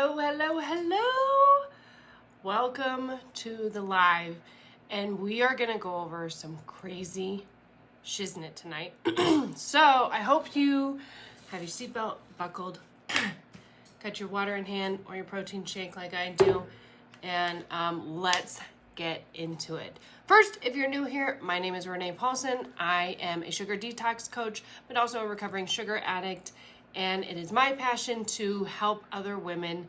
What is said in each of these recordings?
Hello, hello, hello. Welcome to the live. And we are going to go over some crazy shiznit tonight. So I hope you have your seatbelt buckled, got your water in hand or your protein shake like I do, and let's get into it. First, if you're new here, my name is Renee Paulson. I am a sugar detox coach, but also a recovering sugar addict. And it is my passion to help other women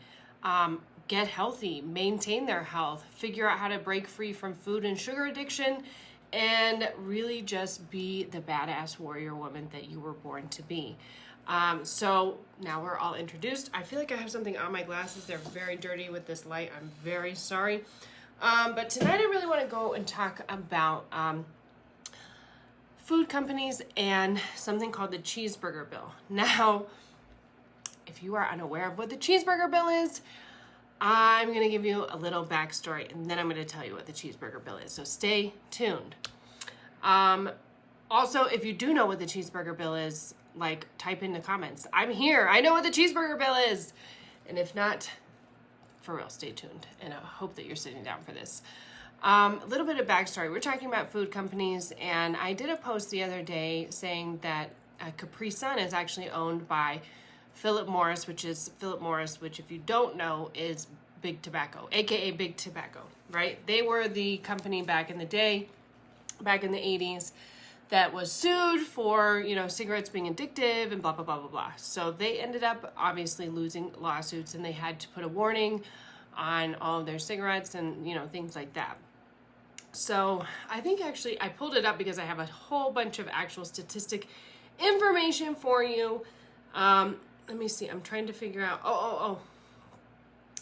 get healthy, maintain their health, figure out how to break free from food and sugar addiction, and really just be the badass warrior woman that you were born to be. So now we're all introduced. I feel like I have something on my glasses. They're very dirty with this light. I'm very sorry. But tonight I really want to go and talk about food companies and something called the Cheeseburger Bill. Now, if you are unaware of what the Cheeseburger Bill is, I'm going to give you a little backstory and then I'm going to tell you what the Cheeseburger Bill is. So stay tuned. Also, if you do know what the Cheeseburger Bill is, like, type in the comments. I'm here. I know what the Cheeseburger Bill is. And if not, for real, stay tuned. And I hope that you're sitting down for this. A little bit of backstory. We're talking about food companies, and I did a post the other day saying that Capri Sun is actually owned by Philip Morris, which if you don't know is Big Tobacco, aka Big Tobacco, right? They were the company back in the day, back in the 80s, that was sued for, cigarettes being addictive and blah, blah, blah, blah, blah. So they ended up obviously losing lawsuits, and they had to put a warning on all of their cigarettes and, things like that. So I think actually I pulled it up because I have a whole bunch of actual statistic information for you. Let me see. I'm trying to figure out.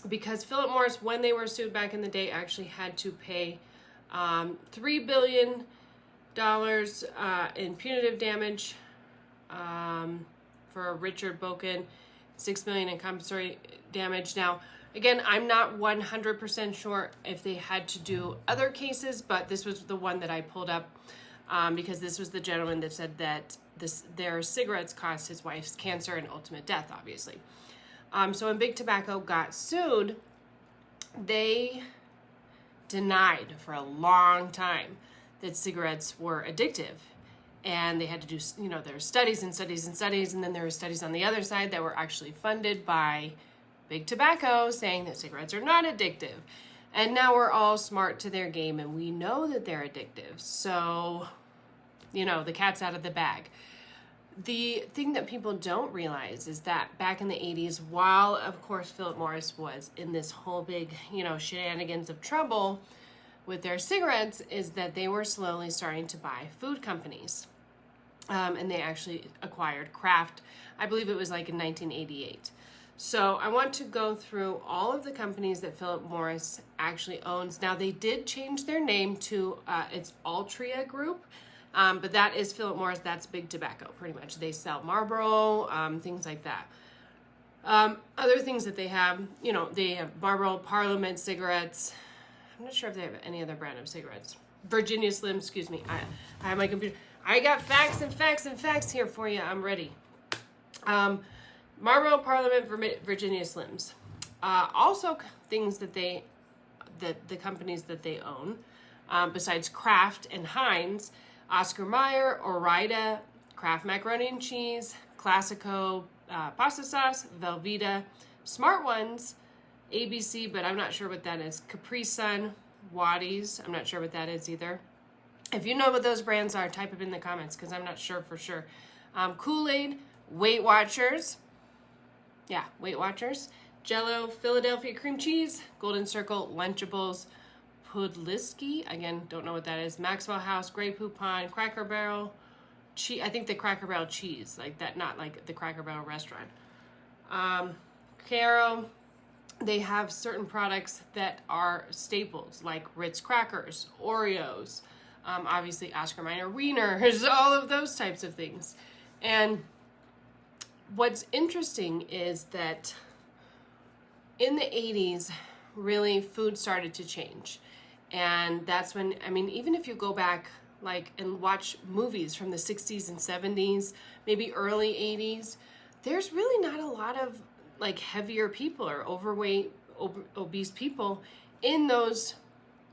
Because Philip Morris, when they were sued back in the day, actually had to pay $3 billion in punitive damage for Richard Boken, $6 million in compensatory damage. Now, again, I'm not 100% sure if they had to do other cases, but this was the one that I pulled up because this was the gentleman that said that their cigarettes caused his wife's cancer and ultimate death, obviously. So when Big Tobacco got sued, they denied for a long time that cigarettes were addictive. And they had to do, there were studies and studies and studies, and then there were studies on the other side that were actually funded by Big Tobacco saying that cigarettes are not addictive. And now we're all smart to their game and we know that they're addictive. So, the cat's out of the bag. The thing that people don't realize is that back in the 80s, while of course Philip Morris was in this whole big, shenanigans of trouble with their cigarettes, is that they were slowly starting to buy food companies. And they actually acquired Kraft. I believe it was like in 1988. So I want to go through all of the companies that Philip Morris actually owns. Now, they did change their name to its Altria Group, but that is Philip Morris. That's Big Tobacco, pretty much. They sell Marlboro, things like that. Other things that they have, they have Marlboro Parliament cigarettes. I'm not sure if they have any other brand of cigarettes. Virginia Slim, excuse me. I have my computer. I got facts and facts and facts here for you. I'm ready. Marlboro Parliament Virginia Slims. Also things that the companies that they own, besides Kraft and Heinz, Oscar Mayer, Ore-Ida, Kraft Macaroni and Cheese, Classico Pasta Sauce, Velveeta, Smart Ones, ABC, but I'm not sure what that is, Capri Sun, Waddies, I'm not sure what that is either. If you know what those brands are, type it in the comments because I'm not sure for sure. Kool-Aid, Weight Watchers, Weight Watchers, Jell-O, Philadelphia Cream Cheese, Golden Circle, Lunchables, Pudliski, again, don't know what that is, Maxwell House, Grey Poupon, Cracker Barrel, I think the Cracker Barrel cheese, like that, not like the Cracker Barrel restaurant. Caro, they have certain products that are staples, like Ritz crackers, Oreos, obviously Oscar Mayer wieners, all of those types of things. And what's interesting is that in the 80s, really food started to change. And that's when, even if you go back and watch movies from the 60s and 70s, maybe early 80s, there's really not a lot of like heavier people or overweight, obese people in those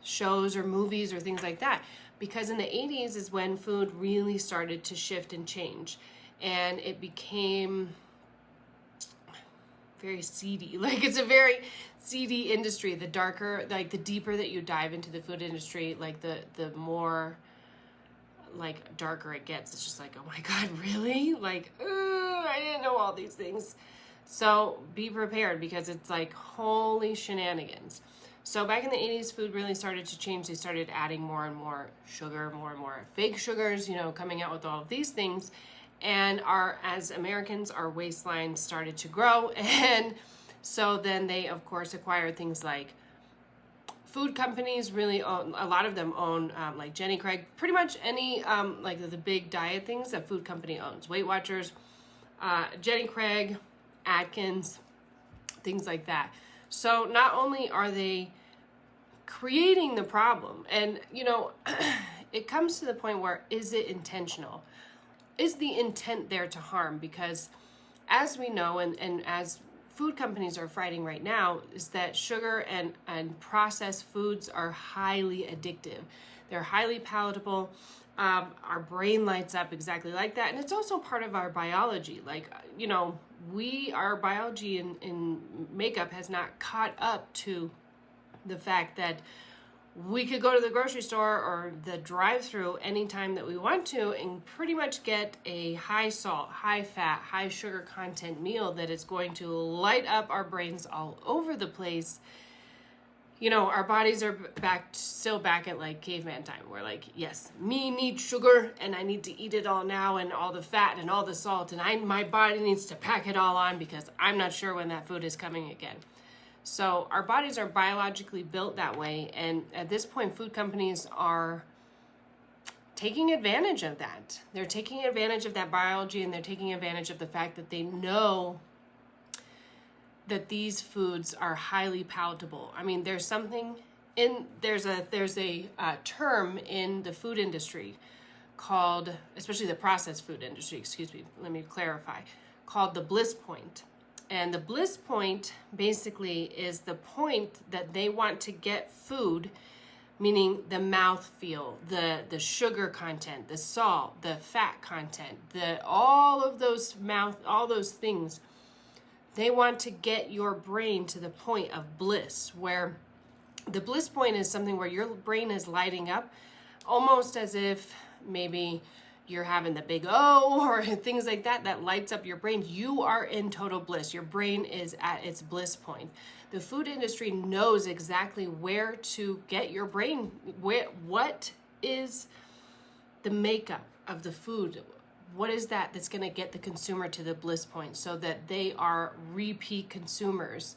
shows or movies or things like that. Because in the 80s is when food really started to shift and change. And it became very seedy. Like, it's a very seedy industry. The darker, like the deeper that you dive into the food industry, like the more like darker it gets. It's just like, oh my God, really? Like, I didn't know all these things. So be prepared, because it's like holy shenanigans. So back in the 80s, food really started to change. They started adding more and more sugar, more and more fake sugars, you know, coming out with all of these things. And as Americans, our waistline started to grow. And so then they, of course, acquired things like food companies. Really own, a lot of them own, like Jenny Craig, pretty much any, like the big diet things that food company owns. Weight Watchers, Jenny Craig, Atkins, things like that. So not only are they creating the problem, and, you know, it comes to the point where, is it intentional? Is the intent there to harm? Because as we know, and as food companies are fighting right now, is that sugar and processed foods are highly addictive. They're highly palatable. Our brain lights up exactly like that. And it's also part of our biology. Like, you know, our biology in makeup has not caught up to the fact that we could go to the grocery store or the drive-through anytime that we want to and pretty much get a high salt, high fat, high sugar content meal that is going to light up our brains all over the place. You know, our bodies are still back at like caveman time. We're like, yes, me need sugar and I need to eat it all now, and all the fat and all the salt, and my body needs to pack it all on because I'm not sure when that food is coming again. So our bodies are biologically built that way. And at this point, food companies are taking advantage of that. They're taking advantage of that biology, and they're taking advantage of the fact that they know that these foods are highly palatable. I mean, there's a term in the food industry called, especially the processed food industry, let me clarify, called the bliss point. And the bliss point basically is the point that they want to get food, meaning the mouthfeel, the sugar content, the salt, the fat content, all those things. They want to get your brain to the point of bliss, where the bliss point is something where your brain is lighting up, almost as if maybe you're having the big O or things like that, that lights up your brain. You are in total bliss. Your brain is at its bliss point. The food industry knows exactly where to get your brain. What is the makeup of the food? What is that's going to get the consumer to the bliss point so that they are repeat consumers?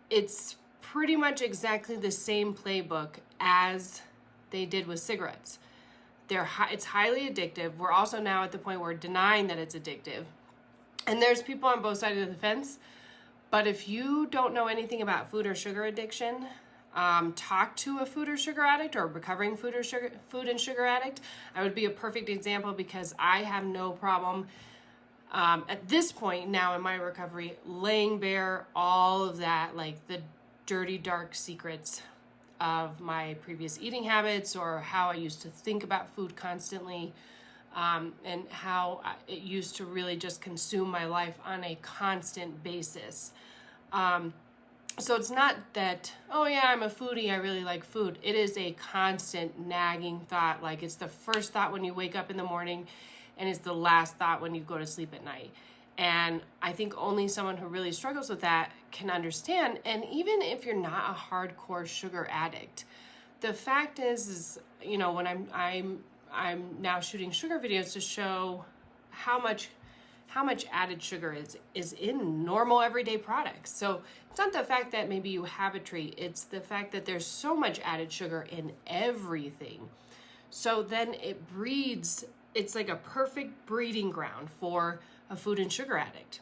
It's pretty much exactly the same playbook as they did with cigarettes. It's highly addictive. We're also now at the point where we're denying that it's addictive. And there's people on both sides of the fence. But if you don't know anything about food or sugar addiction, talk to a food or sugar addict or a recovering food and sugar addict. I would be a perfect example, because I have no problem at this point now in my recovery laying bare all of that, like the dirty, dark secrets of my previous eating habits, or how I used to think about food constantly, and how it used to really just consume my life on a constant basis. So it's not that, oh yeah, I'm a foodie, I really like food. It is a constant nagging thought. Like, it's the first thought when you wake up in the morning, and it's the last thought when you go to sleep at night. And I think only someone who really struggles with that can understand. And even if you're not a hardcore sugar addict, the fact is, you know, when I'm now shooting sugar videos to show how much added sugar is in normal everyday products. So it's not the fact that maybe you have a treat, it's the fact that there's so much added sugar in everything. So then it's like a perfect breeding ground for a food and sugar addict,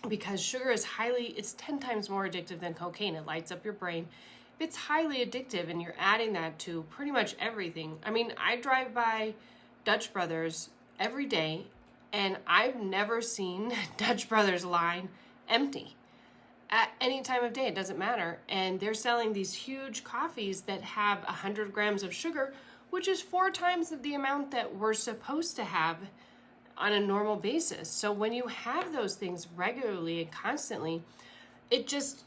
because sugar is it's 10 times more addictive than cocaine. It lights up your brain. If it's highly addictive and you're adding that to pretty much everything. I mean, I drive by Dutch Brothers every day, And I've never seen Dutch Brothers line empty at any time of day. It doesn't matter. And they're selling these huge coffees that have 100 grams of sugar, which is 4 times the amount that we're supposed to have on a normal basis. So when you have those things regularly and constantly,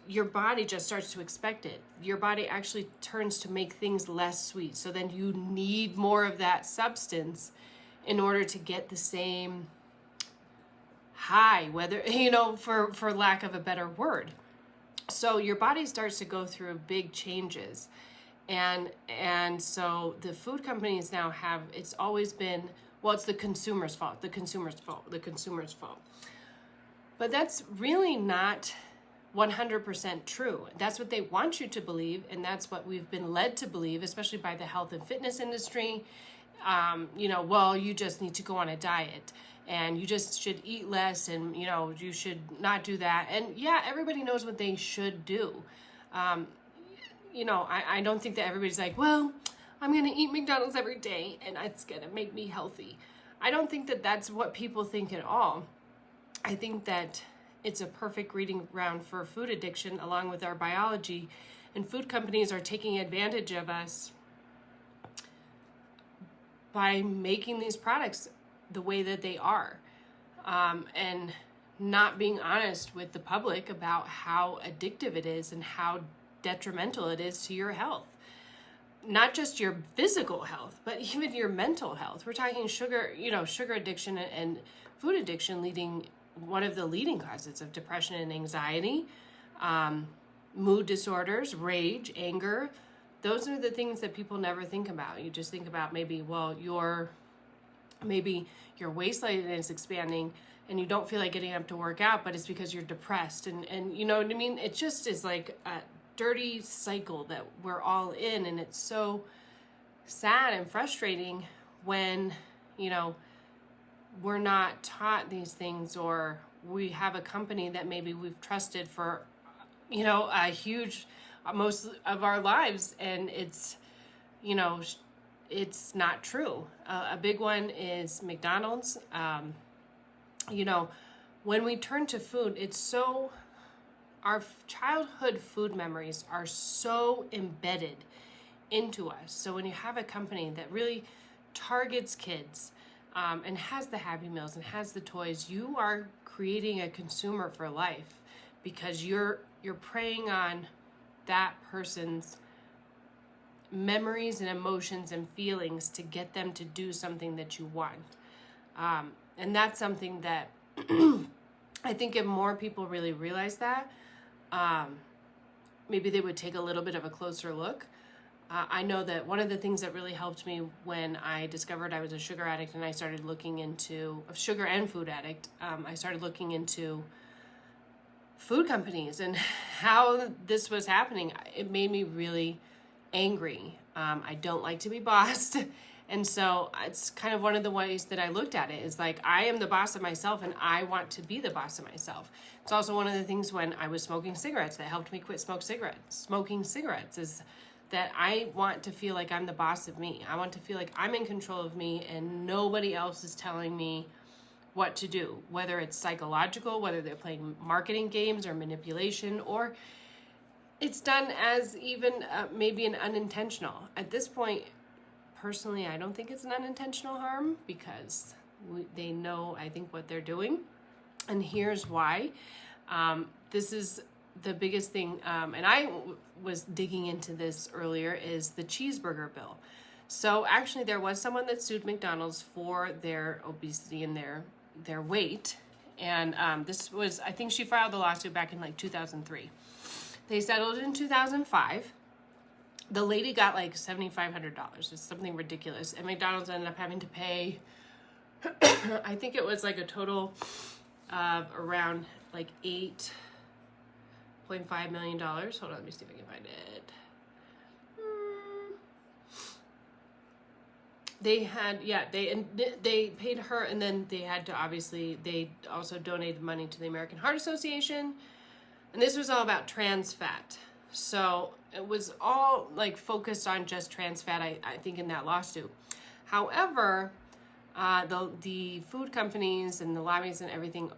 your body just starts to expect it. Your body actually turns to make things less sweet. So then you need more of that substance in order to get the same high, whether, for lack of a better word. So your body starts to go through big changes. And so the food companies now it's always been, well, it's the consumer's fault. But that's really not 100% true. That's what they want you to believe, and that's what we've been led to believe, especially by the health and fitness industry. Well, you just need to go on a diet, and you just should eat less, and, you should not do that. And yeah, everybody knows what they should do. I don't think that everybody's like, well, I'm going to eat McDonald's every day, and it's going to make me healthy. I don't think that that's what people think at all. I think that it's a perfect breeding ground for food addiction, along with our biology, and food companies are taking advantage of us by making these products the way that they are, and not being honest with the public about how addictive it is and how detrimental it is to your health. Not just your physical health, but even your mental health. We're talking sugar addiction and food addiction one of the leading causes of depression and anxiety, mood disorders, rage, anger. Those are the things that people never think about. You just think about maybe your waistline is expanding and you don't feel like getting up to work out, but it's because you're depressed. And you know what I mean? It just is like a dirty cycle that we're all in. And it's so sad and frustrating when, we're not taught these things, or we have a company that maybe we've trusted for, most of our lives, and it's not true. A big one is McDonald's. When we turn to food, our childhood food memories are so embedded into us. So when you have a company that really targets kids, and has the Happy Meals and has the toys, you are creating a consumer for life, because you're preying on that person's memories and emotions and feelings to get them to do something that you want. And that's something that I think if more people really realize that, maybe they would take a little bit of a closer look. I know that one of the things that really helped me when I discovered I was a sugar addict and I started looking into a sugar and food addict, I started looking into food companies and how this was happening. It made me really angry. I don't like to be bossed. And so it's kind of one of the ways that I looked at it is like, I am the boss of myself and I want to be the boss of myself. It's also one of the things when I was smoking cigarettes that helped me quit smoking cigarettes is that I want to feel like I'm the boss of me. I want to feel like I'm in control of me and nobody else is telling me what to do, whether it's psychological, whether they're playing marketing games or manipulation, or it's done as even maybe an unintentional. At this point, personally, I don't think it's an unintentional harm because they know, I think, what they're doing. And here's why. This is the biggest thing, and I was digging into this earlier, is the Cheeseburger Bill. So actually there was someone that sued McDonald's for their obesity and their weight. And this was, I think she filed the lawsuit back in like 2003. They settled in 2005. The lady got like $7,500. It's something ridiculous. And McDonald's ended up having to pay, I think it was like a total of around like $8.5 million. Hold on, let me see if I can find it. They had, they paid her, and then they had to they also donated money to the American Heart Association. And this was all about trans fat. So it was all like focused on just trans fat, I think, in that lawsuit. However, the food companies and the lobbyists and everything,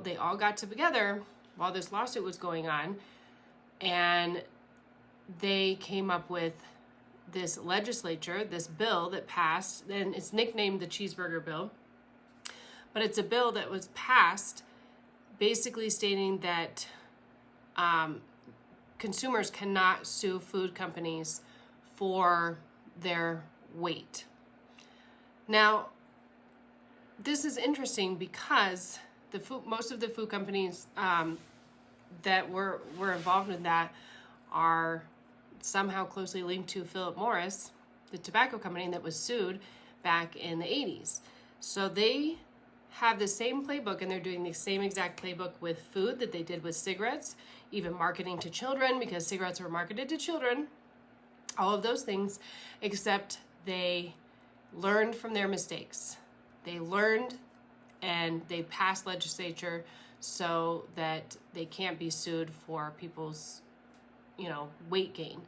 they all got together while this lawsuit was going on, and they came up with this legislature, this bill that passed, and it's nicknamed the Cheeseburger Bill, but it's a bill that was passed basically stating that consumers cannot sue food companies for their weight. Now, this is interesting because most of the food companies that were involved in that are somehow closely linked to Philip Morris, the tobacco company that was sued back in the 80s. So they have the same playbook, and they're doing the same exact playbook with food that they did with cigarettes, even marketing to children, because cigarettes were marketed to children, all of those things, except they learned from their mistakes. They learned and they passed legislature so that they can't be sued for people's, weight gain.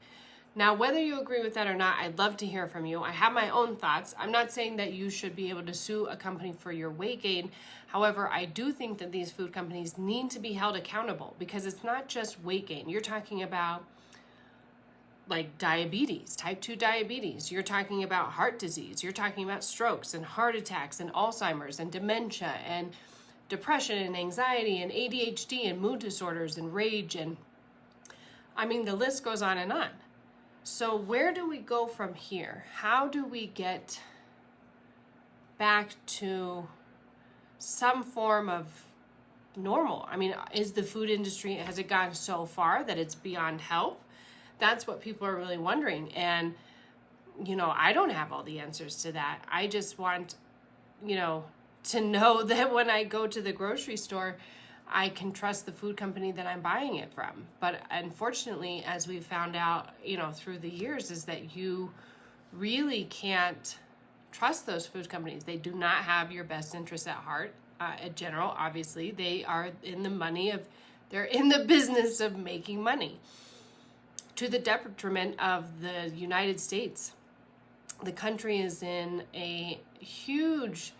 Now, whether you agree with that or not, I'd love to hear from you. I have my own thoughts. I'm not saying that you should be able to sue a company for your weight gain. However, I do think that these food companies need to be held accountable, because it's not just weight gain. You're talking about like diabetes, type 2 diabetes. You're talking about heart disease. You're talking about strokes and heart attacks and Alzheimer's and dementia and depression and anxiety and ADHD and mood disorders and rage. And the list goes on and on. So where do we go from here? How do we get back to some form of normal? Is the food industry, has it gone so far that it's beyond help? That's what people are really wondering. And, I don't have all the answers to that. I just want, to know that when I go to the grocery store, I can trust the food company that I'm buying it from. But unfortunately, as we've found out, through the years, is that you really can't trust those food companies. They do not have your best interests at heart. In general, obviously, they are they're in the business of making money to the detriment of the United States. The country is in a huge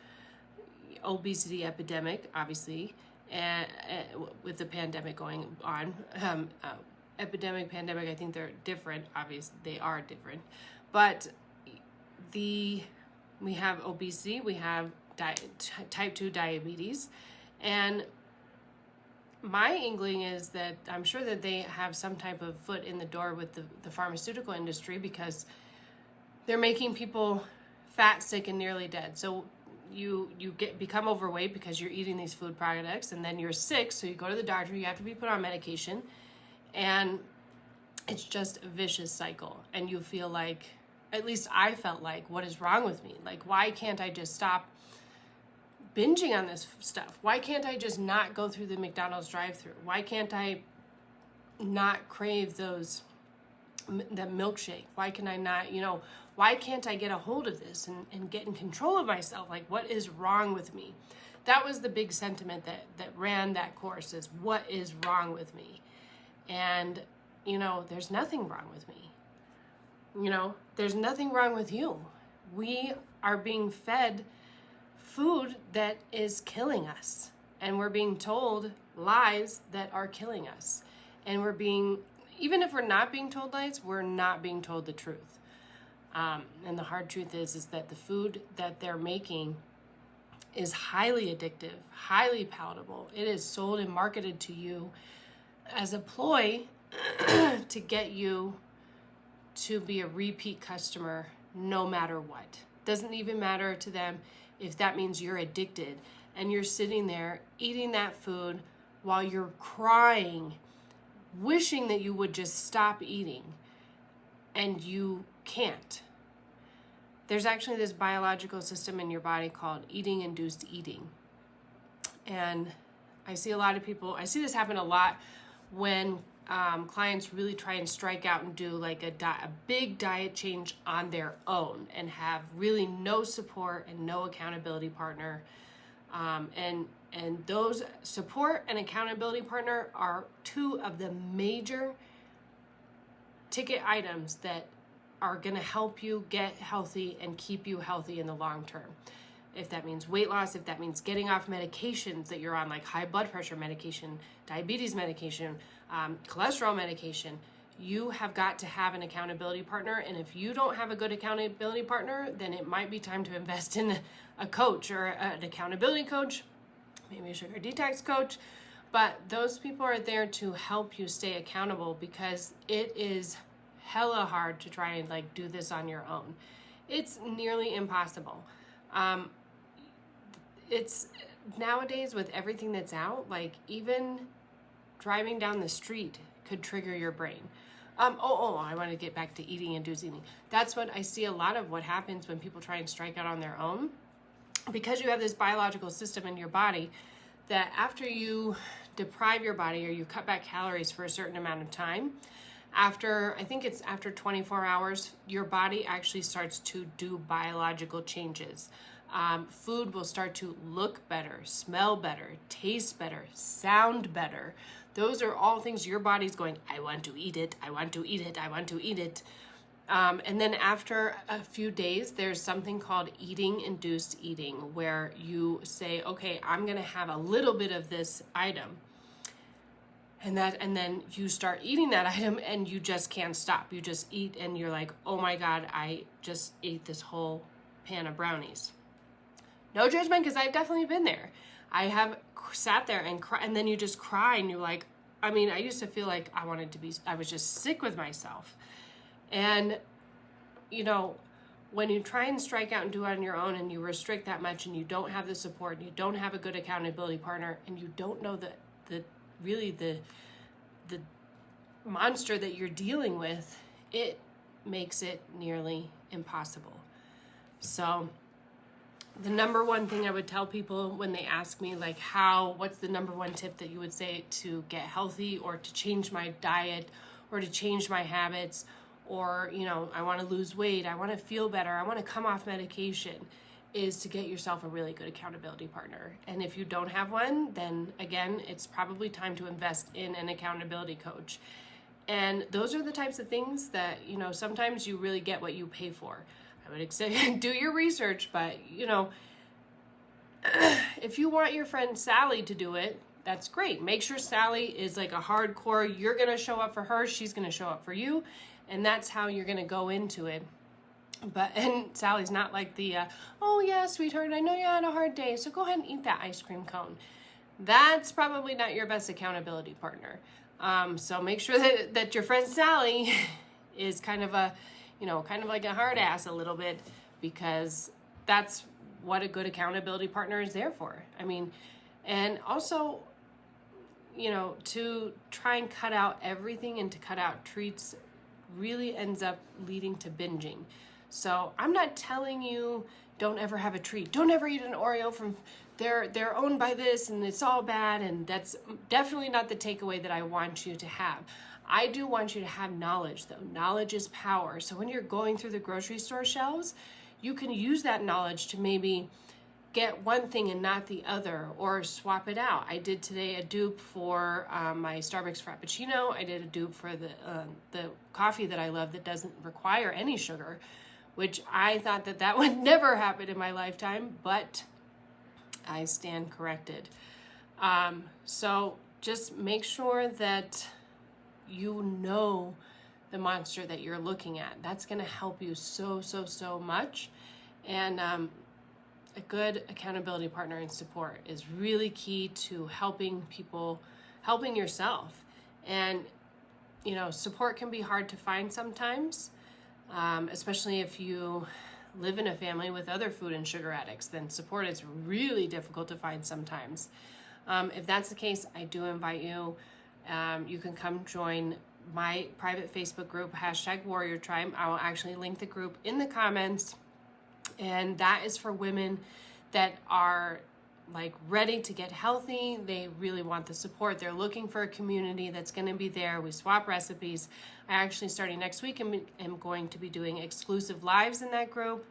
obesity epidemic, obviously, and with the pandemic going on. Epidemic, pandemic, I think they're different. Obviously, they are different. But we have obesity, we have type 2 diabetes, and my inkling is that I'm sure that they have some type of foot in the door with the pharmaceutical industry, because they're making people fat, sick, and nearly dead. So you become overweight because you're eating these food products, and then you're sick, so you go to the doctor, you have to be put on medication, and it's just a vicious cycle. And you feel like, at least I felt like, what is wrong with me? Like, why can't I just stop binging on this stuff? Why can't I just not go through the McDonald's drive-thru? Why can't I not crave that milkshake? Why can I not, why can't I get a hold of this and get in control of myself? Like, what is wrong with me? That was the big sentiment that ran that course, is what is wrong with me? And, there's nothing wrong with me. There's nothing wrong with you. We are being fed food that is killing us, and we're being told lies that are killing us, and even if we're not being told lies, we're not being told the truth. And the hard truth is that the food that they're making is highly addictive, highly palatable. It is sold and marketed to you as a ploy to get you to be a repeat customer no matter what. Doesn't even matter to them if that means you're addicted and you're sitting there eating that food while you're crying, wishing that you would just stop eating, and you can't. There's actually this biological system in your body called eating-induced eating. And I see this happen a lot when clients really try and strike out and do like a big diet change on their own and have really no support and no accountability partner. And those support and accountability partner are two of the major ticket items that are going to help you get healthy and keep you healthy in the long term. if that means weight loss, if that means getting off medications that you're on, like high blood pressure medication, diabetes medication, cholesterol medication, you have got to have an accountability partner. And if you don't have a good accountability partner, then it might be time to invest in a coach or an accountability coach, maybe a sugar detox coach. But those people are there to help you stay accountable, because it is hella hard to try and like do this on your own. It's nearly impossible. It's nowadays with everything that's out, like even driving down the street could trigger your brain. I want to get back to eating induced eating. That's what I see a lot of what happens when people try and strike out on their own, because you have this biological system in your body that after you deprive your body or you cut back calories for a certain amount of time, after 24 hours, your body actually starts to do biological changes. Food will start to look better, smell better, taste better, sound better. Those are all things your body's going, I want to eat it, I want to eat it, I want to eat it. And then after a few days, there's something called eating-induced eating, where you say, okay, I'm going to have a little bit of this item. And then you start eating that item and you just can't stop. You just eat and you're like, oh my God, I just ate this whole pan of brownies. No judgment, because I've definitely been there. I have sat there and cried, and then you just cry and you're like, I used to feel like I was just sick with myself. And, when you try and strike out and do it on your own and you restrict that much and you don't have the support and you don't have a good accountability partner and you don't know the monster that you're dealing with, it makes it nearly impossible. So the number one thing I would tell people when they ask me, like, what's the number one tip that you would say to get healthy or to change my diet or to change my habits, or, I want to lose weight, I want to feel better, I want to come off medication, is to get yourself a really good accountability partner. And if you don't have one, then again, it's probably time to invest in an accountability coach. And those are the types of things that, sometimes you really get what you pay for. I would say do your research, but, if you want your friend Sally to do it, that's great. Make sure Sally is like a hardcore, you're going to show up for her, she's going to show up for you, and that's how you're going to go into it. And Sally's not like the, oh yeah, sweetheart, I know you had a hard day, so go ahead and eat that ice cream cone. That's probably not your best accountability partner. So make sure that your friend Sally is kind of like a hard ass a little bit, because that's what a good accountability partner is there for. And also, to try and cut out everything and to cut out treats really ends up leading to binging. So I'm not telling you don't ever have a treat. Don't ever eat an Oreo from they're owned by this and it's all bad, and that's definitely not the takeaway that I want you to have. I do want you to have knowledge, though. Knowledge is power. So when you're going through the grocery store shelves, you can use that knowledge to maybe get one thing and not the other, or swap it out. I did today a dupe for my Starbucks Frappuccino. I did a dupe for the coffee that I love that doesn't require any sugar, which I thought that would never happen in my lifetime, but I stand corrected. So just make sure that you know the monster that you're looking at. That's going to help you so much. And a good accountability partner and support is really key to helping yourself. And, support can be hard to find sometimes, especially if you live in a family with other food and sugar addicts. Then support is really difficult to find sometimes. If that's the case, I do invite you. You can come join my private Facebook group, #WarriorTribe. I will actually link the group in the comments. And that is for women that are like ready to get healthy. They really want the support. They're looking for a community that's going to be there. We swap recipes. I actually, starting next week, am going to be doing exclusive lives in that group,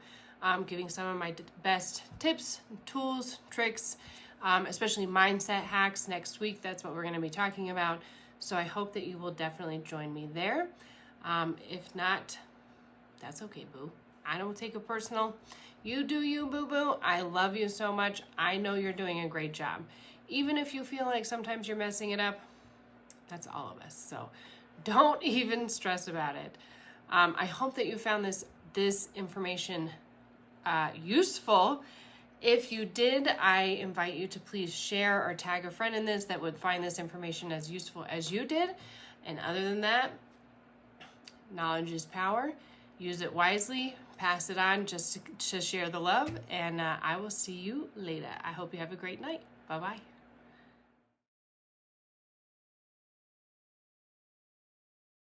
giving some of my best tips, tools, tricks, especially mindset hacks next week. That's what we're going to be talking about. So I hope that you will definitely join me there. If not, that's okay, boo. I don't take it personal. You do you, boo-boo. I love you so much. I know you're doing a great job. Even if you feel like sometimes you're messing it up, that's all of us. So don't even stress about it. I hope that you found this information useful. If you did, I invite you to please share or tag a friend in this that would find this information as useful as you did. And other than that, knowledge is power. Use it wisely. Pass it on just to share the love. And I will see you later. I hope you have a great night. Bye-bye.